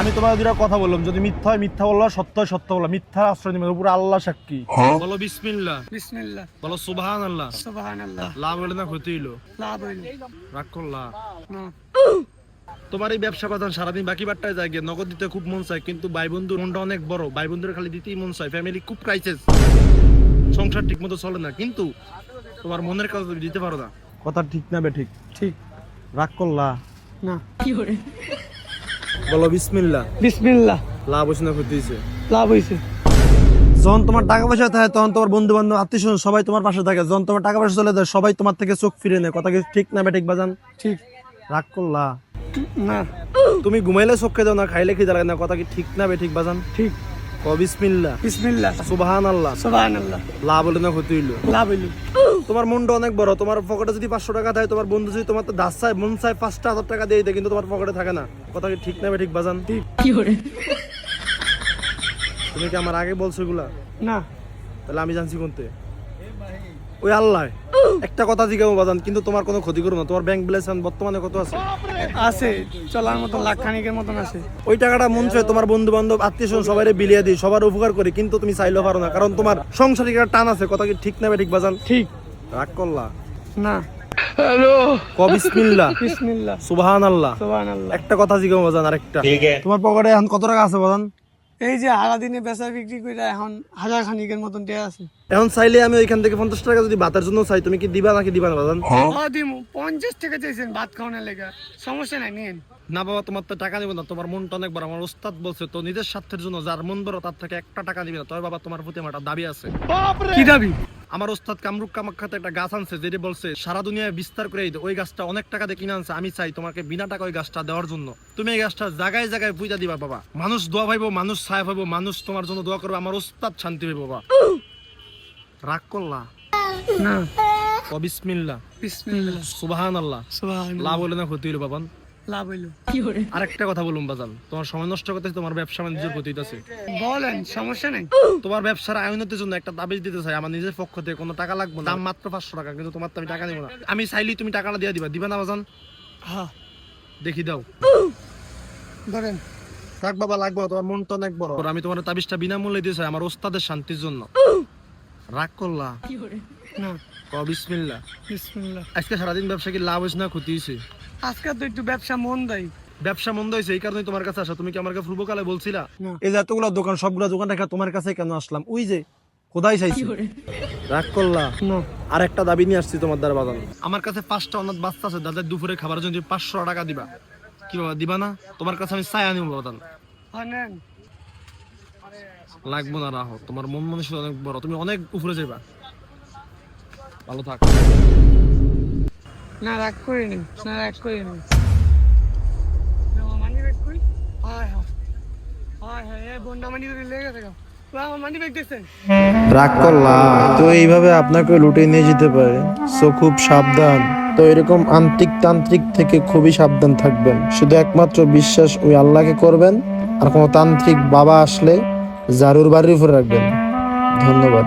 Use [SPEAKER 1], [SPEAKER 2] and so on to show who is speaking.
[SPEAKER 1] আমি তোমার দুটা কথা বললাম, যদি মিথ্যা হয় মিথ্যা বললা, সত্য হয় সত্য বললা, মিথ্যা আশ্রয় নিবে, উপরে আল্লাহ সাক্ষী। বলো বিসমিল্লাহ।
[SPEAKER 2] বিসমিল্লাহ।
[SPEAKER 1] বলো সুবহানাল্লাহ।
[SPEAKER 2] সুবহানাল্লাহ।
[SPEAKER 1] লাভ হইলো না ক্ষতি হইলো?
[SPEAKER 2] লাভ হইল
[SPEAKER 1] রাগ করলা?
[SPEAKER 2] না।
[SPEAKER 1] তোমার এই ব্যবসা প্রধান সারাদিন বাকি বাট্টায় যায় গিয়ে, নগদ দিতে খুব মন চায়, কিন্তু ভাই বন্ধুর মনটা অনেক বড়, ভাই বন্ধুর খালি দিতেই মন চায়, ফ্যামিলি খুব ক্রাইসিস, সংসার ঠিক মতো চলে না, কিন্তু তোমার মনের কাজ তুমি দিতে পারো না। কথা ঠিক না বে? ঠিক।
[SPEAKER 2] ঠিক
[SPEAKER 1] রাগ করলা?
[SPEAKER 2] না। কি করে?
[SPEAKER 1] বলো বিসমিল্লাহ।
[SPEAKER 2] বিসমিল্লাহ।
[SPEAKER 1] লাভ হইছে না ক্ষতি হইছে?
[SPEAKER 2] লাভ হইছে।
[SPEAKER 1] যখন তোমার টাকা পয়সা থাকে তখন তোমার বন্ধু বান্ধব আত্মীয় স্বজন সবাই তোমার পাশে থাকে, যখন তোমার টাকা পয়সা চলে যায় সবাই তোমার থেকে চোখ ফিরে নেয়। কথা কি ঠিক না বে? ঠিক বাজান?
[SPEAKER 2] ঠিক।
[SPEAKER 1] রাগ করলা?
[SPEAKER 2] না।
[SPEAKER 1] তুমি ঘুমাইলে চোখে দাও না, খাইলে খিদে লাগে না। কথা কি ঠিক না বে? ঠিক বাজান?
[SPEAKER 2] ঠিক।
[SPEAKER 1] বিসমিল্লাহ।
[SPEAKER 2] বিসমিল্লাহ।
[SPEAKER 1] সুবহানাল্লাহ।
[SPEAKER 2] সুবহানাল্লাহ।
[SPEAKER 1] লাভ হলো না ক্ষতি হইলো?
[SPEAKER 2] লাভ হইল।
[SPEAKER 1] তোমার মনটা অনেক বড়, তোমার পকেটে যদি 500 টাকা থাকে, তোমার বন্ধু যদি তোমার দাস চায়, মন চায় 5,000 টাকা দিয়ে দেয়, কিন্তু তোমার পকেটে থাকে না। কথা কি ঠিক না বে? ঠিক বাজান?
[SPEAKER 2] ঠিক। কি করে?
[SPEAKER 1] তুমি কি আমার আগে বলছো এগুলা?
[SPEAKER 2] না।
[SPEAKER 1] তাহলে আমি জানছি কোনতে? ওই আল্লাহ। একটা কথা জিজ্ঞাসা বাজান, কিন্তু তোমার কোনো ক্ষতি করো না। তোমার ব্যাংক ব্যালেন্স বর্তমানে কত আছে?
[SPEAKER 2] আছে, চলার মতো লাখ খানিকের মতন আছে।
[SPEAKER 1] ওই টাকাটা মন চায় তোমার বন্ধু বান্ধব আত্মীয় স্বজন সবাই বিলিয়ে দিই, সবার উপকার করি, কিন্তু তুমি চাইলেও পারো না, কারণ তোমার সংসারিক একটা টান আছে। কথা কি ঠিক না বে? ঠিক বাজান?
[SPEAKER 2] ঠিক।
[SPEAKER 1] রাগ করলা?
[SPEAKER 2] না। হ্যালো।
[SPEAKER 1] বিসমিল্লাহ।
[SPEAKER 2] বিসমিল্লাহ।
[SPEAKER 1] সুবহানাল্লাহ।
[SPEAKER 2] সুবহানাল্লাহ।
[SPEAKER 1] একটা কথা জিজ্ঞাসা বাজান, আরেকটা। তোমার পকেটে এখন কত টাকা আছে বাজান?
[SPEAKER 2] এই যে হারা দিনে বেচা বিক্রি করে এখন 1000 খানিকের মতন দেয়া আছে।
[SPEAKER 1] এখন চাইলে আমি ওইখান থেকে 50 টাকা যদি ভাতের জন্য চাই, তুমি কি দিবা নাকি দিবা না বাজান?
[SPEAKER 2] দিমু 50 টাকা চাইছেন ভাত খাওয়ানোর লেগে, সমস্যা নাই, নিন।
[SPEAKER 1] না বাবা, তোমার তো টাকা নিব না, তোমার মনটা অনেক বড়। আমার ওস্তাদ বলছে তো, নিজের স্বার্থের জন্য যার মন বড় তার থেকে একটা টাকা নিবি না। তবে বাবা, তোমার প্রতি আমার একটা দাবি আছে।
[SPEAKER 2] কি দাবি?
[SPEAKER 1] আমার ওস্তাদ কামরুক কামাখ্যাতে একটা গাছ আনছে, যেটি বলছে সারা দুনিয়ায় বিস্তার করে ওই গাছটা অনেক টাকা দিয়ে কিনে আনছে। আমি চাই তোমাকে বিনা টাকা ওই গাছটা দেওয়ার জন্য। তুমি এই গাছটা জায়গায় জায়গায় পূজা দিবা বাবা। মানুষ দোয়া পাইবো, মানুষ ছায়া পাইবো, মানুষ তোমার জন্য দোয়া করবে, আমার ওস্তাদ শান্তি পাইবো বাবা। রাগ করলা?
[SPEAKER 2] না।
[SPEAKER 1] বিসমিল্লাহ।
[SPEAKER 2] বিসমিল্লাহ।
[SPEAKER 1] সুবহানাল্লাহ।
[SPEAKER 2] সুবহানাল্লাহ।
[SPEAKER 1] লাভ হলো না ক্ষতি হলো বাবান?
[SPEAKER 2] লাভ হইল। কি করে?
[SPEAKER 1] আরেকটা কথা বলুন বাজান, তোমার সময় নষ্ট করতে তোমার ব্যবসা বাণিজ্যের ক্ষতি হইতাছে।
[SPEAKER 2] বলেন, সমস্যা নাই।
[SPEAKER 1] তোমার ব্যবসার আয়নের জন্য একটা তাবিজ দিতে চাই, আমার নিজের পক্ষ থেকে কোনো টাকা লাগবে না, দাম মাত্র 500 টাকা, কিন্তু তোমার তো আমি টাকা নিব না। আমি চাইলেই তুমি টাকাটা দিয়ে দিবা, দিবা না বাজান?
[SPEAKER 2] হ্যাঁ।
[SPEAKER 1] দেখি দাও।
[SPEAKER 2] ধরেন।
[SPEAKER 1] থাক বাবা, লাগবে না, তোমার মন তো অনেক বড়। আমি তোমার তাবিজটা বিনামূল্যে দিতে চাই, আমার ওস্তাদের শান্তির জন্য। রাগ করলা?
[SPEAKER 2] না।
[SPEAKER 1] বিসমিল্লাহ।
[SPEAKER 2] বিসমিল্লাহ।
[SPEAKER 1] আজকে সারাদিন ব্যবসা কি লাভ হয়েছে না ক্ষতি হয়েছে?
[SPEAKER 2] আজকে তো একটু ব্যবসা মন দেয়।
[SPEAKER 1] ব্যবসা মন্দ হয়েছে, এই কারণে তোমার কাছে আসা। তুমি কি আমার কাছে পূর্বকালে বলছিলা?
[SPEAKER 2] না।
[SPEAKER 1] এই যে এতগুলো দোকান, সবগুলো দোকান রেখে তোমার কাছে কেন আসলাম? ওই যে খোদাই চাইছি। রাগ করলা?
[SPEAKER 2] না।
[SPEAKER 1] আর একটা দাবি নিয়ে আসছি তোমার দ্বারা বাজান। আমার কাছে 5টা অনাথ বাচ্চা আছে, তাদের দুপুরে খাবারের জন্য 500 টাকা দিবা। কি বাবা, দিবা না? তোমার কাছে আমি চাই আনিব বাজান।
[SPEAKER 2] নেন।
[SPEAKER 1] লাগবো না, রাখো। তোমার মন মানসিকতা অনেক বড়, তুমি অনেক উপরে যাবা। ভালো থাক।
[SPEAKER 2] না, রাগ করিনি। না, রাগ করিনি। মানি ব্যাগ কই? হায় হায় হায় হায়, এই বন্ডা মানি ব্যাগ লেগে গেছে। আমার মানি ব্যাগ দেখছেন?
[SPEAKER 3] রাগ করলা? তো এইভাবে আপনাকে লুটে নিয়ে যেতে পারে, সো খুব সাবধান। তো এরকম আন্ত্রিক তান্ত্রিক থেকে খুবই সাবধান থাকবেন। শুধু একমাত্র বিশ্বাস ওই আল্লাহকে করবেন, আর কোনো তান্ত্রিক বাবা আসলে জারুর বাড়ির উপরে রাখবেন। ধন্যবাদ।